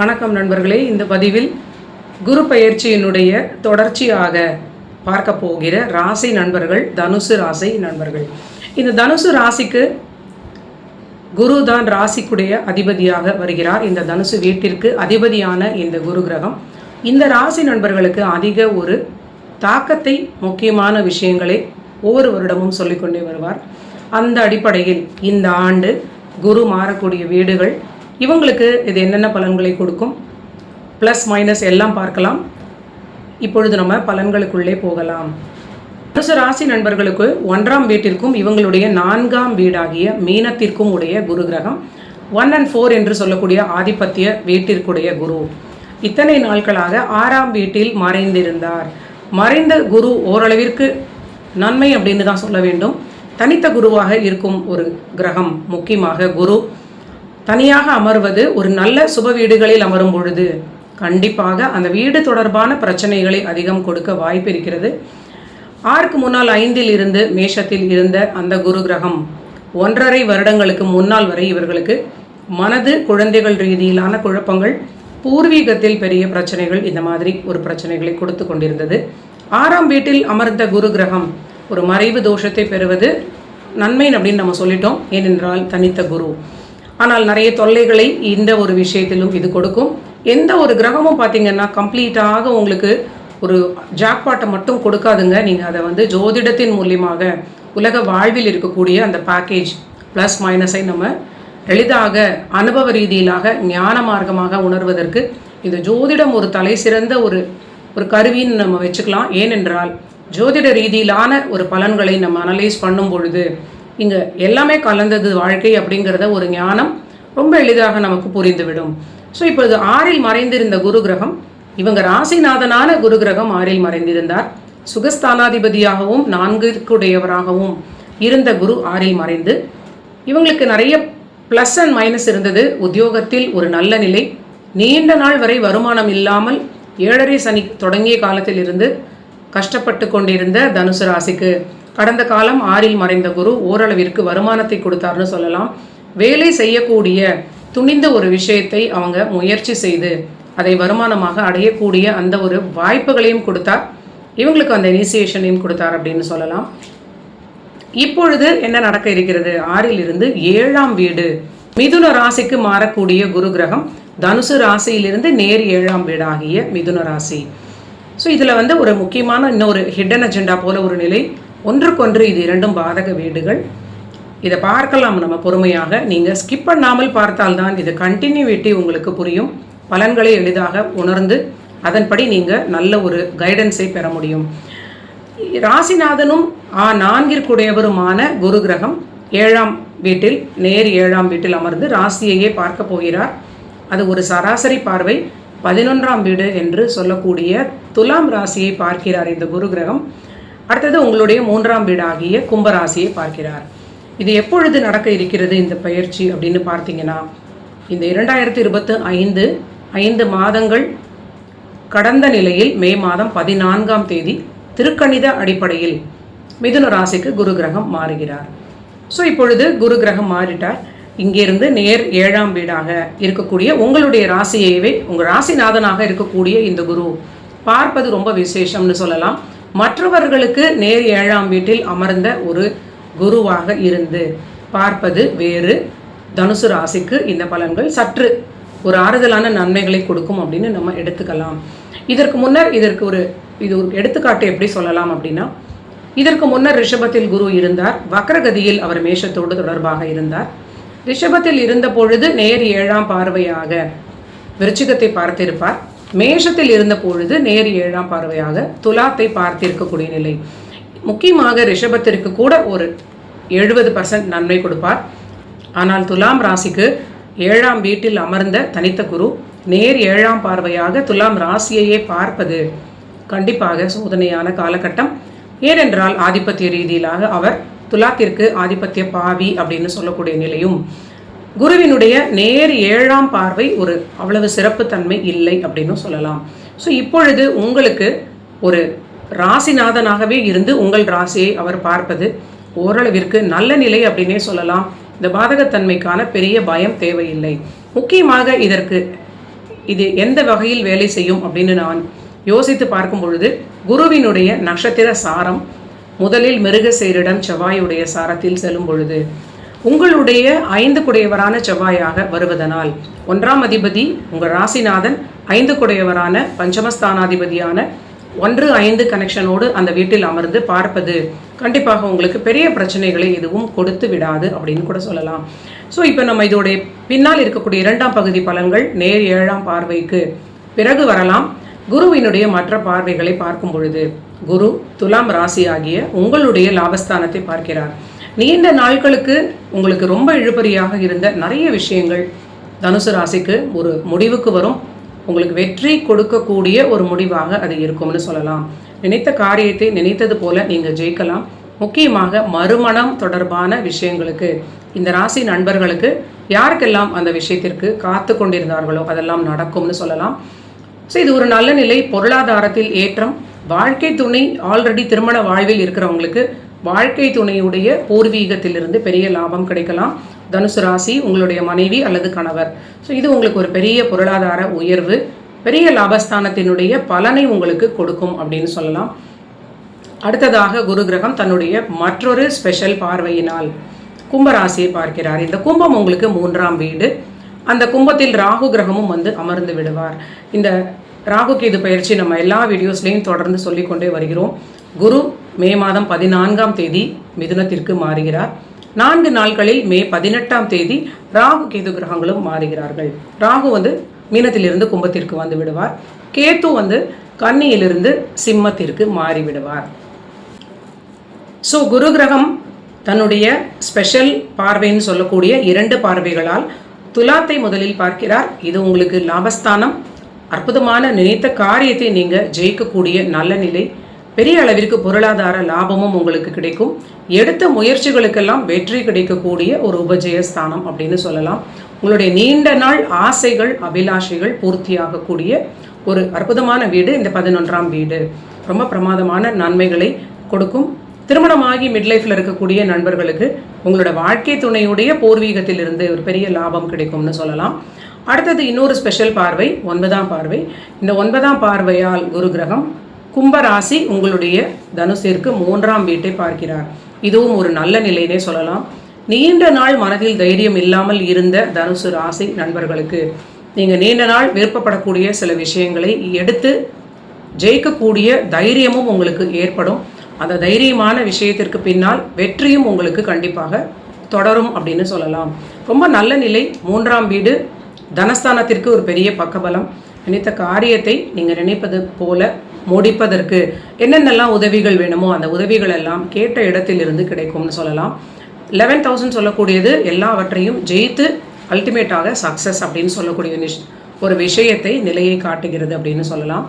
வணக்கம் நண்பர்களே. இந்த பதிவில் குரு பயிற்சியினுடைய தொடர்ச்சியாக பார்க்க போகிற ராசி நண்பர்கள் தனுசு ராசி நண்பர்கள். இந்த தனுசு ராசிக்கு குரு தான் ராசிக்குடைய அதிபதியாக வருகிறார். இந்த தனுசு வீட்டிற்கு அதிபதியான இந்த குரு கிரகம் இந்த ராசி நண்பர்களுக்கு அதிக ஒரு தாக்கத்தை, முக்கியமான விஷயங்களை ஒவ்வொரு வருடமும் சொல்லிக்கொண்டே வருவார். அந்த அடிப்படையில் இந்த ஆண்டு குரு மாறக்கூடிய வீடுகள் இவங்களுக்கு இது என்னென்ன பலன்களை கொடுக்கும், ப்ளஸ் மைனஸ் எல்லாம் பார்க்கலாம். இப்பொழுது நம்ம பலன்களுக்குள்ளே போகலாம். தனுசு ராசி நண்பர்களுக்கு 1ஆம் வீட்டிற்கும் இவங்களுடைய 4ஆம் வீடாகிய மீனத்திற்கும் உடைய குரு கிரகம் 1 and 4 என்று சொல்லக்கூடிய ஆதிபத்திய வீட்டிற்குடைய குரு இத்தனை நாட்களாக 6ஆம் வீட்டில் மறைந்திருந்தார். மறைந்த குரு ஓரளவிற்கு நன்மை அப்படின்னு தான் சொல்ல வேண்டும். தனித்த குருவாக இருக்கும் ஒரு கிரகம். முக்கியமாக குரு தனியாக அமர்வது ஒரு நல்ல சுப வீடுகளில் அமரும் பொழுது கண்டிப்பாக அந்த வீடு தொடர்பான பிரச்சனைகளை அதிகம் கொடுக்க வாய்ப்பு இருக்கிறது. 6க்கு முன்னால் 5இல் இருந்து மேஷத்தில் இருந்த அந்த குரு கிரகம் 1.5 வருடங்களுக்கு முன்னால் வரை இவர்களுக்கு மனது, குழந்தைகள் ரீதியிலான குழப்பங்கள், பூர்வீகத்தில் பெரிய பிரச்சனைகள், இந்த மாதிரி ஒரு பிரச்சனைகளை கொடுத்து கொண்டிருந்தது. 6ஆம் வீட்டில் அமர்ந்த குரு கிரகம் ஒரு மறைவு தோஷத்தை பெறுவது நன்மை அப்படின்னு நம்ம சொல்லிட்டோம். ஏனென்றால் தனித்த குரு. ஆனால் நிறைய தொல்லைகளை இந்த ஒரு விஷயத்திலும் இது கொடுக்கும். எந்த ஒரு கிரகமும் பார்த்தீங்கன்னா கம்ப்ளீட்டாக உங்களுக்கு ஒரு ஜாக்பாட்டை மட்டும் கொடுக்காதுங்க. நீங்கள் அதை ஜோதிடத்தின் மூலியமாக உலக வாழ்வில் இருக்கக்கூடிய அந்த பேக்கேஜ் ப்ளஸ் மைனஸை நம்ம எளிதாக அனுபவ ரீதியிலாக ஞான மார்க்கமாக உணர்வதற்கு இந்த ஜோதிடம் ஒரு தலை சிறந்த ஒரு கருவின்னு நம்ம வச்சுக்கலாம். ஏனென்றால் ஜோதிட ரீதியிலான ஒரு பலன்களை நம்ம அனலைஸ் பண்ணும் பொழுது இங்கே எல்லாமே கலந்தது வாழ்க்கை அப்படிங்கிறத ஒரு ஞானம் ரொம்ப எளிதாக நமக்கு புரிந்துவிடும். ஸோ இப்பொழுது 6இல் மறைந்திருந்த குரு கிரகம், இவங்க ராசிநாதனான குரு கிரகம் 6இல் மறைந்திருந்தார். சுகஸ்தானாதிபதியாகவும் 4க்குடையவராகவும் இருந்த குரு 6இல் மறைந்து இவங்களுக்கு நிறைய ப்ளஸ் அண்ட் மைனஸ் இருந்தது. உத்தியோகத்தில் ஒரு நல்ல நிலை, நீண்ட நாள் வரை வருமானம் இல்லாமல் 7.5 சனி தொடங்கிய காலத்தில் இருந்து கஷ்டப்பட்டு கொண்டிருந்த தனுசு ராசிக்கு கடந்த காலம் 6இல் மறைந்த குரு ஓரளவிற்கு வருமானத்தை கொடுத்தார்னு சொல்லலாம். வேலை செய்யக்கூடிய துணிந்த ஒரு விஷயத்தை அவங்க முயற்சி செய்து அதை வருமானமாக அடையக்கூடிய அந்த ஒரு வாய்ப்புகளையும் கொடுத்தார். இவங்களுக்கு அந்த இனிசியேஷனையும் கொடுத்தார் அப்படின்னு சொல்லலாம். இப்பொழுது என்ன நடக்க இருக்கிறது? 6இல் இருந்து 7ஆம் வீடு மிதுன ராசிக்கு மாறக்கூடிய குரு கிரகம் தனுசு ராசியிலிருந்து நேர் 7ஆம் வீடாகிய மிதுன ராசி. ஸோ இதில் ஒரு முக்கியமான இன்னொரு ஹிடன் அஜெண்டா போல ஒரு நிலை. ஒன்றுக்கொன்று இது 2ம் பாதக வீடுகள். இதை பார்க்கலாம் நம்ம பொறுமையாக. நீங்கள் ஸ்கிப் பண்ணாமல் பார்த்தால்தான் இது கண்டினியூவிட்டி உங்களுக்கு புரியும். பலன்களை எளிதாக உணர்ந்து அதன்படி நீங்கள் நல்ல ஒரு கைடன்ஸை பெற முடியும். ராசிநாதனும் 4ற்குடையவருமான குரு கிரகம் 7ஆம் வீட்டில் நேர் 7ஆம் வீட்டில் அமர்ந்து ராசியையே பார்க்க போகிறார். அது ஒரு சராசரி பார்வை. 11ஆம் வீடு என்று சொல்லக்கூடிய துலாம் ராசியை பார்க்கிறார் இந்த குரு கிரகம். அடுத்தது உங்களுடைய 3ஆம் வீடாகிய கும்பராசியை பார்க்கிறார். இது எப்பொழுது நடக்க இருக்கிறது இந்த பயிற்சி அப்படின்னு பார்த்தீங்கன்னா, இந்த 2025 5 மாதங்கள் கடந்த நிலையில் மே மாதம் 14ஆம் தேதி திருக்கணித அடிப்படையில் மிதுன ராசிக்கு குரு கிரகம் மாறுகிறார். ஸோ இப்பொழுது குரு கிரகம் மாறிட்டார். இங்கிருந்து நேர் 7ஆம் வீடாக இருக்கக்கூடிய உங்களுடைய ராசியைவே உங்கள் ராசிநாதனாக இருக்கக்கூடிய இந்த குரு பார்ப்பது ரொம்ப விசேஷம்னு சொல்லலாம். மற்றவர்களுக்கு நேர் 7ஆம் வீட்டில் அமர்ந்த ஒரு குருவாக இருந்து பார்ப்பது வேறு. தனுசு ராசிக்கு இந்த பலன்கள் சற்று ஒரு ஆறுதலான நன்மைகளை கொடுக்கும் அப்படின்னு நம்ம எடுத்துக்கலாம். இதற்கு முன்னர் இது ஒரு எடுத்துக்காட்டு எப்படி சொல்லலாம் அப்படின்னா, இதற்கு முன்னர் ரிஷபத்தில் குரு இருந்தார். வக்ரகதியில் அவர் மேஷத்தோடு தொடர்பாக இருந்தார். ரிஷபத்தில் இருந்த பொழுது நேர் 7ஆம் பார்வையாக விருச்சிகத்தை பார்த்திருப்பார். மேஷத்தில் இருந்த பொழுது நேர் 7ஆம் பார்வையாக துலாத்தை பார்த்திருக்கக்கூடிய நிலை. முக்கியமாக ரிஷபத்திற்கு கூட ஒரு 70% நன்மை கொடுப்பார். ஆனால் துலாம் ராசிக்கு 7ஆம் வீட்டில் அமர்ந்த தனித்த குரு நேர் 7ஆம் பார்வையாக துலாம் ராசியையே பார்ப்பது கண்டிப்பாக சோதனையான காலகட்டம். ஏனென்றால் ஆதிபத்திய ரீதியிலாக அவர் துலாத்திற்கு ஆதிபத்திய பாவி அப்படின்னு சொல்லக்கூடிய நிலையும், குருவினுடைய நேர் 7ஆம் பார்வை ஒரு அவ்வளவு சிறப்பு தன்மை இல்லை அப்படின்னு சொல்லலாம். ஸோ இப்பொழுது உங்களுக்கு ஒரு ராசிநாதனாகவே இருந்து உங்கள் ராசியை அவர் பார்ப்பது ஓரளவிற்கு நல்ல நிலை அப்படின்னே சொல்லலாம். இந்த பாதகத்தன்மைக்கான பெரிய பயம் தேவையில்லை. முக்கியமாக இதற்கு இது எந்த வகையில் வேலை செய்யும் அப்படின்னு நான் யோசித்து பார்க்கும் பொழுது, குருவினுடைய நட்சத்திர சாரம் முதலில் மிருகசீரிடம் செவ்வாயுடைய சாரத்தில் செல்லும் பொழுது உங்களுடைய 5 குடையவரான செவ்வாயாக வருவதனால் 1ஆம் அதிபதி உங்கள் ராசிநாதன் 5 குடையவரான பஞ்சமஸ்தானாதிபதியான 1-5 கனெக்ஷனோடு அந்த வீட்டில் அமர்ந்து பார்ப்பது கண்டிப்பாக உங்களுக்கு பெரிய பிரச்சனைகளை எதுவும் கொடுத்து விடாது அப்படின்னு கூட சொல்லலாம். ஸோ இப்போ நம்ம இதோடைய பின்னால் இருக்கக்கூடிய 2ஆம் பகுதி பலன்கள் நேர் 7ஆம் பார்வைக்கு பிறகு வரலாம். குருவினுடைய மற்ற பார்வைகளை பார்க்கும் பொழுது குரு துலாம் ராசி ஆகிய உங்களுடைய லாபஸ்தானத்தை பார்க்கிறார். நீண்ட நாட்களுக்கு உங்களுக்கு ரொம்ப இழுபறியாக இருந்த நிறைய விஷயங்கள் தனுசு ராசிக்கு ஒரு முடிவுக்கு வரும். உங்களுக்கு வெற்றி கொடுக்கக்கூடிய ஒரு முடிவாக அது இருக்கும்னு சொல்லலாம். நினைத்த காரியத்தை நினைத்தது போல நீங்கள் ஜெயிக்கலாம். முக்கியமாக மறுமணம் தொடர்பான விஷயங்களுக்கு இந்த ராசி நண்பர்களுக்கு யாருக்கெல்லாம் அந்த விஷயத்திற்கு காத்து கொண்டிருந்தார்களோ அதெல்லாம் நடக்கும்னு சொல்லலாம். ஸோ இது ஒரு நல்ல நிலை. பொருளாதாரத்தில் ஏற்றம், வாழ்க்கை துணை ஆல்ரெடி திருமண வாழ்வில் இருக்கிறவங்களுக்கு வாழ்க்கை துணையுடைய பூர்வீகத்திலிருந்து பெரிய லாபம் கிடைக்கலாம். தனுசு ராசி உங்களுடைய மனைவி அல்லது கணவர், ஸோ இது உங்களுக்கு ஒரு பெரிய பொருளாதார உயர்வு, பெரிய லாபஸ்தானத்தினுடைய பலனை உங்களுக்கு கொடுக்கும் அப்படின்னு சொல்லலாம். அடுத்ததாக குரு கிரகம் தன்னுடைய மற்றொரு ஸ்பெஷல் பார்வையினால் கும்பராசியை பார்க்கிறார். இந்த கும்பம் உங்களுக்கு 3ஆம் வீடு. அந்த கும்பத்தில் ராகு கிரகமும் வந்து அமர்ந்து விடுவார். இந்த ராகு கேது பயிற்சி நம்ம எல்லா வீடியோஸ்லையும் தொடர்ந்து சொல்லிக்கொண்டே வருகிறோம். குரு மே மாதம் 14ஆம் தேதி மிதுனத்திற்கு மாறுகிறார். 4 நாட்களில் மே 18ஆம் தேதி ராகு கேது கிரகங்களும் மாறுகிறார்கள். ராகு வந்து மீனத்திலிருந்து கும்பத்திற்கு வந்து விடுவார். கேத்து வந்து கன்னியிலிருந்து சிம்மத்திற்கு மாறிவிடுவார். ஸோ குரு கிரகம் தன்னுடைய ஸ்பெஷல் பார்வைன்னு சொல்லக்கூடிய 2 பார்வைகளால் துலாத்தை முதலில் பார்க்கிறார். இது உங்களுக்கு லாபஸ்தானம். அற்புதமான நினைத்த காரியத்தை நீங்கள் ஜெயிக்கக்கூடிய நல்ல நிலை, பெரிய அளவிற்கு பொருளாதார லாபமும் உங்களுக்கு கிடைக்கும். எடுத்த முயற்சிகளுக்கெல்லாம் வெற்றி கிடைக்கக்கூடிய ஒரு உபஜயஸ்தானம் அப்படின்னு சொல்லலாம். உங்களுடைய நீண்ட நாள் ஆசைகள் அபிலாஷைகள் பூர்த்தியாகக்கூடிய ஒரு அற்புதமான வீடு இந்த 11ஆம் வீடு. ரொம்ப பிரமாதமான நன்மைகளை கொடுக்கும். திருமணமாகி மிட்லைஃப்பில் இருக்கக்கூடிய நண்பர்களுக்கு உங்களோட வாழ்க்கை துணையுடைய பூர்வீகத்திலிருந்து ஒரு பெரிய லாபம் கிடைக்கும்னு சொல்லலாம். அடுத்தது இன்னொரு ஸ்பெஷல் பார்வை 9ஆம் பார்வை. இந்த 9ஆம் பார்வையால் குரு கிரகம் கும்பராசி உங்களுடைய தனுசிற்கு 3ஆம் வீட்டை பார்க்கிறார். இதுவும் ஒரு நல்ல நிலையினே சொல்லலாம். நீண்ட நாள் மனதில் தைரியம் இல்லாமல் இருந்த தனுசு ராசி நண்பர்களுக்கு நீங்கள் நீண்ட நாள் விருப்பப்படக்கூடிய சில விஷயங்களை எடுத்து ஜெயிக்கக்கூடிய தைரியமும் உங்களுக்கு ஏற்படும். அந்த தைரியமான விஷயத்திற்கு பின்னால் வெற்றியும் உங்களுக்கு கண்டிப்பாக தொடரும் அப்படின்னு சொல்லலாம். ரொம்ப நல்ல நிலை. 3ஆம் வீடு தனஸ்தானத்திற்கு ஒரு பெரிய பக்கபலம். நினைத்த காரியத்தை நீங்கள் நினைப்பது போல முடிப்பதற்கு என்னென்னலாம் உதவிகள் வேணுமோ அந்த உதவிகள் எல்லாம் கேட்ட இடத்திலிருந்து கிடைக்கும்னு சொல்லலாம். 11,000 சொல்லக்கூடியது எல்லாவற்றையும் ஜெயித்து அல்டிமேட்டாக சக்ஸஸ் அப்படின்னு சொல்லக்கூடிய ஒரு விஷயத்தை நிலையை காட்டுகிறது அப்படின்னு சொல்லலாம்.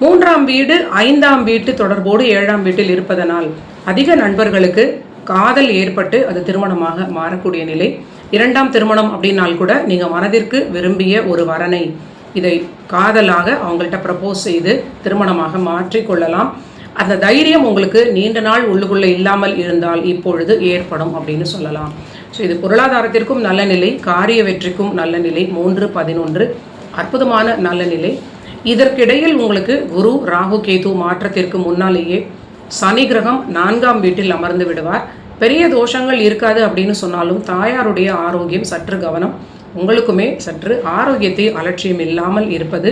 3ஆம் வீடு 5ஆம் வீட்டு தொடர்போடு 7ஆம் வீட்டில் இருப்பதனால் அதிக நண்பர்களுக்கு காதல் ஏற்பட்டு அது திருமணமாக மாறக்கூடிய நிலை. 2ஆம் திருமணம் அப்படின்னால் கூட நீங்கள் மனதிற்கு விரும்பிய ஒரு வரனை இதை காதலாக அவங்கள்ட்ட ப்ரப்போஸ் செய்து திருமணமாக மாற்றிக்கொள்ளலாம். அந்த தைரியம் உங்களுக்கு நீண்ட நாள் உள்ளுக்குள்ளே இல்லாமல் இருந்தால் இப்பொழுது ஏற்படும் அப்படின்னு சொல்லலாம். ஸோ இது பொருளாதாரத்திற்கும் நல்ல நிலை, காரிய வெற்றிக்கும் நல்ல நிலை. 3-11 அற்புதமான நல்ல நிலை. இதற்கிடையில் உங்களுக்கு குரு ராகு கேது மாற்றத்திற்கு முன்னாலேயே சனி கிரகம் 4ஆம் வீட்டில் அமர்ந்து விடுவார். பெரிய தோஷங்கள் இருக்காது அப்படின்னு சொன்னாலும் தாயாருடைய ஆரோக்கியம் சற்று கவனம். உங்களுக்குமே சற்று ஆரோக்கியத்தை அலட்சியம் இல்லாமல் இருப்பது,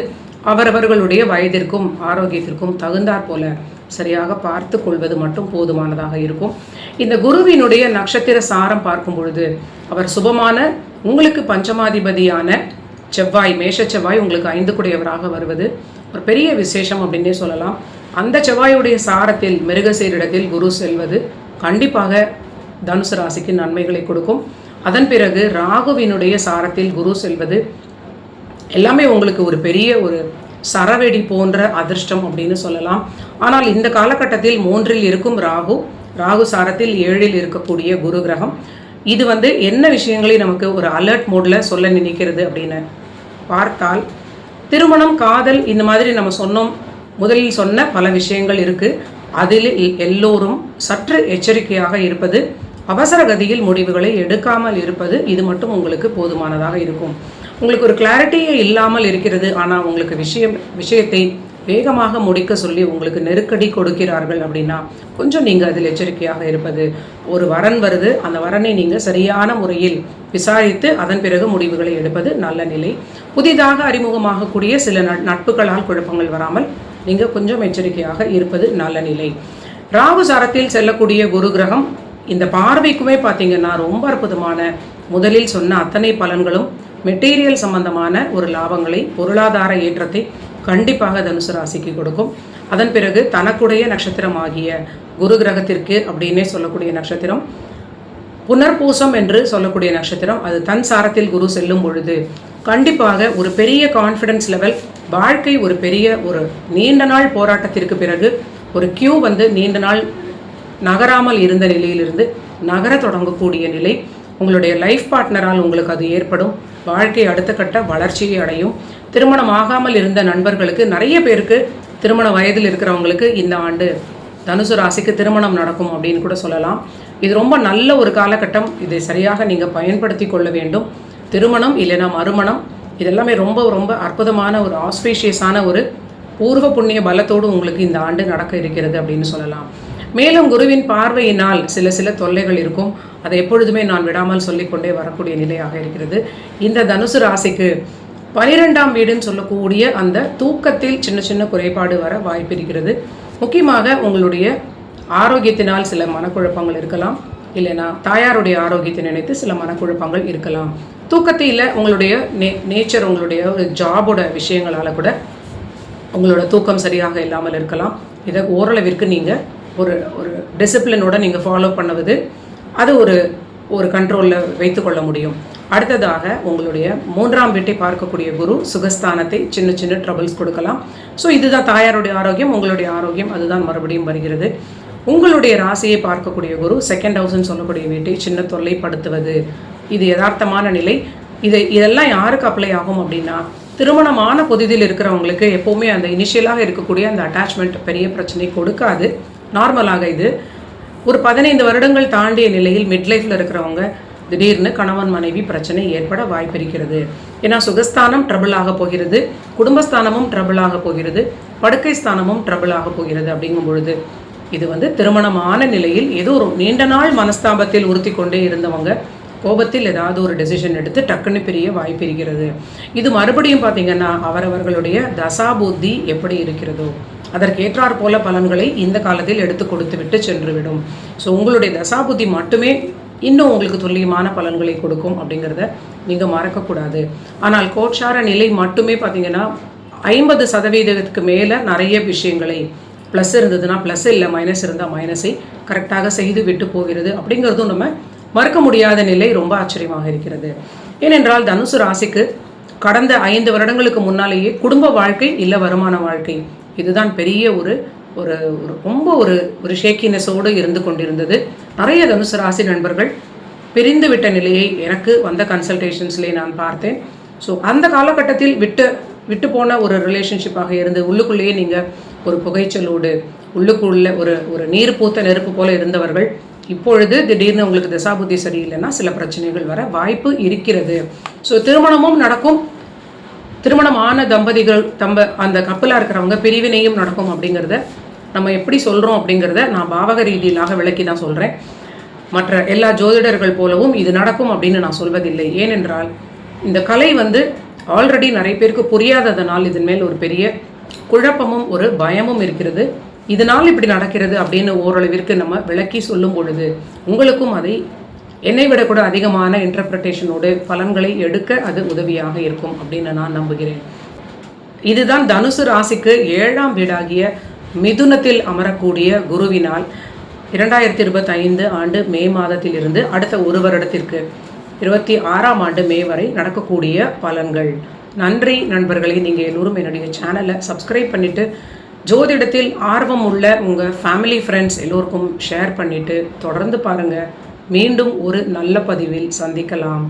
அவரவர்களுடைய வயதிற்கும் ஆரோக்கியத்திற்கும் தகுந்தாற் போல சரியாக பார்த்து கொள்வது மட்டும் போதுமானதாக இருக்கும். இந்த குருவினுடைய நட்சத்திர சாரம் பார்க்கும் பொழுது அவர் சுபமான உங்களுக்கு பஞ்சமாதிபதியான செவ்வாய், மேஷ செவ்வாய் உங்களுக்கு 5 குடையவராக வருவது ஒரு பெரிய விசேஷம் அப்படின்னே சொல்லலாம். அந்த செவ்வாயுடைய சாரத்தில் மிருகசீரிடத்தில் குரு செல்வது கண்டிப்பாக தனுசு ராசிக்கு நன்மைகளை கொடுக்கும். அதன் பிறகு ராகுவினுடைய சாரத்தில் குரு செல்வது எல்லாமே உங்களுக்கு ஒரு பெரிய ஒரு சரவெடி போன்ற அதிர்ஷ்டம் அப்படின்னு சொல்லலாம். ஆனால் இந்த காலகட்டத்தில் 3இல் இருக்கும் ராகு சாரத்தில் 7இல் இருக்கக்கூடிய குரு கிரகம் இது வந்து என்ன விஷயங்களை நமக்கு ஒரு அலர்ட் மோடில் சொல்ல நினைக்கிறது அப்படின்னு பார்த்தால், திருமணம், காதல், இந்த மாதிரி நம்ம முதலில் சொன்ன பல விஷயங்கள் இருக்குது. அதில் எல்லோரும் சற்று எச்சரிக்கையாக இருப்பது, அவசர கதியில் முடிவுகளை எடுக்காமல் இருப்பது, இது மட்டும் உங்களுக்கு போதுமானதாக இருக்கும். உங்களுக்கு ஒரு கிளாரிட்டியே இல்லாமல் இருக்கிறது. ஆனால் உங்களுக்கு விஷயத்தை வேகமாக முடிக்க சொல்லி உங்களுக்கு நெருக்கடி கொடுக்கிறார்கள் அப்படின்னா கொஞ்சம் நீங்கள் அதில் எச்சரிக்கையாக இருப்பது. ஒரு வரன் வருது, அந்த வரனை நீங்கள் சரியான முறையில் விசாரித்து அதன் பிறகு முடிவுகளை எடுப்பது நல்ல நிலை. புதிதாக அறிமுகமாகக்கூடிய சில நட்புகளால் குழப்பங்கள் வராமல் நீங்கள் கொஞ்சம் எச்சரிக்கையாக இருப்பது நல்ல நிலை. ராகு சாரத்தில் செல்லக்கூடிய குரு கிரகம் இந்த பார்வைக்குமே பார்த்தீங்கன்னா ரொம்ப அற்புதமான, முதலில் சொன்ன அத்தனை பலன்களும் மெட்டீரியல் சம்பந்தமான ஒரு லாபங்களை, பொருளாதார ஏற்றத்தை கண்டிப்பாக தனுசு ராசிக்கு கொடுக்கும். அதன் பிறகு தனக்குடைய நட்சத்திரம் ஆகிய குரு கிரகத்திற்கு அப்படின்னே சொல்லக்கூடிய நட்சத்திரம் புனர்பூசம் என்று சொல்லக்கூடிய நட்சத்திரம், அது தன் சாரத்தில் குரு செல்லும் பொழுது கண்டிப்பாக ஒரு பெரிய கான்ஃபிடன்ஸ் லெவல், வாழ்க்கை ஒரு பெரிய ஒரு நீண்ட நாள் போராட்டத்திற்கு பிறகு ஒரு கியூ வந்து நீண்ட நாள் நகராமல் இருந்த நிலையிலிருந்து நகர தொடங்கக்கூடிய நிலை. உங்களுடைய லைஃப் பார்ட்னரால் உங்களுக்கு அது ஏற்படும். வாழ்க்கை அடுத்த கட்ட வளர்ச்சியை அடையும். திருமணம் ஆகாமல் இருந்த நண்பர்களுக்கு, நிறைய பேருக்கு திருமண வயதில் இருக்கிறவங்களுக்கு இந்த ஆண்டு தனுசு ராசிக்கு திருமணம் நடக்கும் அப்படின்னு கூட சொல்லலாம். இது ரொம்ப நல்ல ஒரு காலகட்டம். இதை சரியாக நீங்கள் பயன்படுத்தி கொள்ள வேண்டும். திருமணம் இல்லைனா மறுமணம் இதெல்லாமே ரொம்ப ரொம்ப அற்புதமான ஒரு ஆஸ்பீஷியஸான ஒரு பூர்வ புண்ணிய பலத்தோடு உங்களுக்கு இந்த ஆண்டு நடக்க இருக்கிறது அப்படின்னு சொல்லலாம். மேலும் குருவின் பார்வையினால் சில தொல்லைகள் இருக்கும். அதை எப்பொழுதுமே நான் விடாமல் சொல்லிக்கொண்டே வரக்கூடிய நிலையாக இருக்கிறது. இந்த தனுசு ராசிக்கு 12ஆம் வீடுன்னு சொல்லக்கூடிய அந்த தூக்கத்தில் சின்ன குறைபாடு வர வாய்ப்பு இருக்கிறது. முக்கியமாக உங்களுடைய ஆரோக்கியத்தினால் சில மனக்குழப்பங்கள் இருக்கலாம், இல்லைனா தாயாருடைய ஆரோக்கியத்தை நினைத்து சில மனக்குழப்பங்கள் இருக்கலாம். தூக்கத்தில் உங்களுடைய நேச்சர், உங்களுடைய ஒரு ஜாபோட விஷயங்களால் கூட உங்களோட தூக்கம் சரியாக இல்லாமல் இருக்கலாம். இதை ஓரளவிற்கு நீங்கள் ஒரு டிசிப்ளினோட நீங்கள் ஃபாலோ பண்ணுவது, அது ஒரு கண்ட்ரோலில் வைத்துக்கொள்ள முடியும். அடுத்ததாக உங்களுடைய 3ஆம் வீட்டை பார்க்கக்கூடிய குரு சுகஸ்தானத்தை சின்ன ட்ரபிள்ஸ் கொடுக்கலாம். ஸோ இதுதான் தாயாருடைய ஆரோக்கியம், உங்களுடைய ஆரோக்கியம் அதுதான் மறுபடியும் வருகிறது. உங்களுடைய ராசியை பார்க்கக்கூடிய குரு 2nd ஹவுஸ்ன்னு சொல்லக்கூடிய வீட்டை சின்ன தொல்லைப்படுத்துவது, இது யதார்த்தமான நிலை. இதெல்லாம் யாருக்கு அப்ளை ஆகும் அப்படின்னா, திருமணமான புதிதில் இருக்கிறவங்களுக்கு எப்போவுமே அந்த இனிஷியலாக இருக்கக்கூடிய அந்த அட்டாச்மெண்ட் பெரிய பிரச்சனை கொடுக்காது. நார்மலாக இது ஒரு 15 வருடங்கள் தாண்டிய நிலையில் மிட்லைஃப்பில் இருக்கிறவங்க திடீர்னு கணவன் மனைவி பிரச்சனை ஏற்பட வாய்ப்பு இருக்கிறது. ஏன்னா சுகஸ்தானம் ட்ரபிள் ஆக போகிறது, குடும்பஸ்தானமும் ட்ரபிள் ஆக போகிறது, படுக்கை ஸ்தானமும் ட்ரபிள் ஆக போகிறது. அப்படிங்கும் பொழுது இது திருமணமான நிலையில் ஏதோ ஒரு நீண்ட நாள் மனஸ்தாபத்தில் உறுத்தி கொண்டே இருந்தவங்க கோபத்தில் ஏதாவது ஒரு டெசிஷன் எடுத்து டக்குன்னு பிரிய வாய்ப்பு இருக்கிறது. இது மறுபடியும் பார்த்தீங்கன்னா அவரவர்களுடைய தசாபுத்தி எப்படி இருக்கிறதோ அதற்கேற்றாற் போல பலன்களை இந்த காலத்தில் எடுத்து கொடுத்து விட்டு சென்றுவிடும். ஸோ உங்களுடைய தசாபுத்தி மட்டுமே இன்னும் உங்களுக்கு துல்லியமான பலன்களை கொடுக்கும் அப்படிங்கிறத நீங்கள் மறக்கக்கூடாது. ஆனால் கோட்சார நிலை மட்டுமே பார்த்தீங்கன்னா 50% மேலே நிறைய விஷயங்களை ப்ளஸ் இருந்ததுன்னா ப்ளஸ் இல்லை, மைனஸ் இருந்தால் மைனஸை கரெக்டாக செய்து விட்டு போகிறது. அப்படிங்கிறதும் நம்ம மறுக்க முடியாத நிலை. ரொம்ப ஆச்சரியமாக இருக்கிறது. ஏனென்றால் தனுசு ராசிக்கு கடந்த 5 வருடங்களுக்கு முன்னாலேயே குடும்ப வாழ்க்கை இல்லை வருமான வாழ்க்கை, இதுதான் பெரிய ஒரு ரொம்ப ஒரு ஷேக்கினஸோடு இருந்து கொண்டிருந்தது. நிறைய தனுசு ராசி நண்பர்கள் பிரிந்து விட்ட நிலையை எனக்கு வந்த கன்சல்டேஷன்ஸ்லேயே நான் பார்த்தேன். ஸோ அந்த காலகட்டத்தில் விட்டு போன ஒரு ரிலேஷன்ஷிப்பாக இருந்து உள்ளுக்குள்ளேயே நீங்கள் ஒரு புகைச்சலோடு உள்ளுக்குள்ள ஒரு நீர் பூத்த நெருப்பு போல இருந்தவர்கள் இப்பொழுது திடீர்னு உங்களுக்கு தசாபுத்தி சரியில்லைன்னா சில பிரச்சனைகள் வர வாய்ப்பு இருக்கிறது. ஸோ திருமணமும் நடக்கும், திருமணமான தம்பதிகள் அந்த கப்பலாக இருக்கிறவங்க பிரிவினையும் நடக்கும். அப்படிங்கிறத நம்ம எப்படி சொல்கிறோம் அப்படிங்கிறத நான் பாவக ரீதியிலாக விளக்கி தான் சொல்கிறேன். மற்ற எல்லா ஜோதிடர்கள் போலவும் இது நடக்கும் அப்படின்னு நான் சொல்வதில்லை. ஏனென்றால் இந்த கலை ஆல்ரெடி நிறைய பேருக்கு புரியாததனால் இதன் மேல் ஒரு பெரிய குழப்பமும் ஒரு பயமும் இருக்கிறது. இதனால் இப்படி நடக்கிறது அப்படின்னு ஓரளவிற்கு நம்ம விளக்கி சொல்லும் பொழுது உங்களுக்கும் அதை என்னை விட கூட அதிகமான இன்டர்பிரிட்டேஷனோடு பலன்களை எடுக்க அது உதவியாக இருக்கும் அப்படின்னு நான் நம்புகிறேன். இதுதான் தனுசு ராசிக்கு 7ஆம் வீடாகிய மிதுனத்தில் அமரக்கூடிய குருவினால் 2025 ஆண்டு மே மாதத்திலிருந்து அடுத்த ஒரு வருடத்திற்கு 26ஆம் ஆண்டு மே வரை நடக்கக்கூடிய பலன்கள். நன்றி நண்பர்களே. நீங்கள் எல்லோரும் என்னுடைய சேனலை சப்ஸ்கிரைப் பண்ணிவிட்டு ஜோதிடத்தில் ஆர்வம் உள்ள உங்கள் ஃபேமிலி ஃப்ரெண்ட்ஸ் எல்லோருக்கும் ஷேர் பண்ணிவிட்டு தொடர்ந்து பாருங்கள். மீண்டும் ஒரு நல்ல பதிவில் சந்திக்கலாம்.